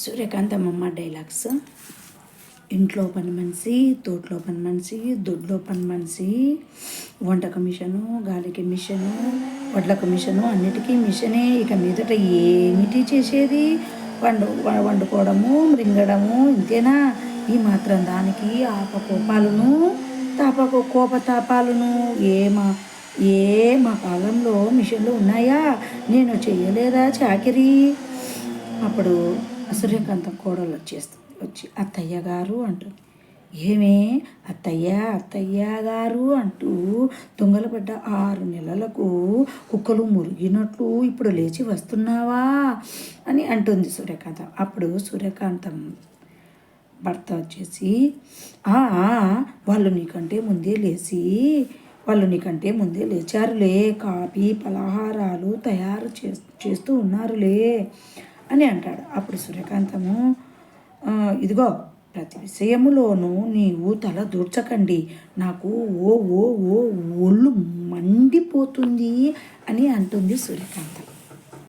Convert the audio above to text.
Suryakanthamma dialogues. ఇంట్లో పని మనిషి, తోటలో పని మనిషి, దొడ్లో పని మనిషి, వంటకు మిషను, గాలికి మిషను, వడ్లకు మిషను, అన్నిటికీ మిషనే. ఇక మీదట ఏమిటి చేసేది? వండుకోవడము, మృంగడము, ఇంతేనా? ఈ మాత్రం దానికి ఆపకోపాలను, కోపతాపాలను. మా కాలంలో మిషన్లు ఉన్నాయా? నేను చెయ్యలేదా చాకిరీ? అప్పుడు సూర్యకాంతం కోడలు వచ్చి అత్తయ్య గారు అంటుంది. ఏమే అత్తయ్య గారు అంటూ దొంగలు పడ్డ 6 నెలలకు కుక్కలు మురిగినట్లు ఇప్పుడు లేచి వస్తున్నావా అని అంటుంది సూర్యకాంతం. అప్పుడు సూర్యకాంతం భర్త వచ్చేసి వాళ్ళు నీకంటే ముందే లేచారులే, కాఫీ పలహారాలు తయారు చేస్తూ ఉన్నారులే అని అంటాడు. అప్పుడు సూర్యకాంతము, ఇదిగో ప్రతి విషయములోనూ నీవు తల దూర్చకండి, నాకు ఒళ్ళు మండిపోతుంది అని అంటుంది సూర్యకాంతం.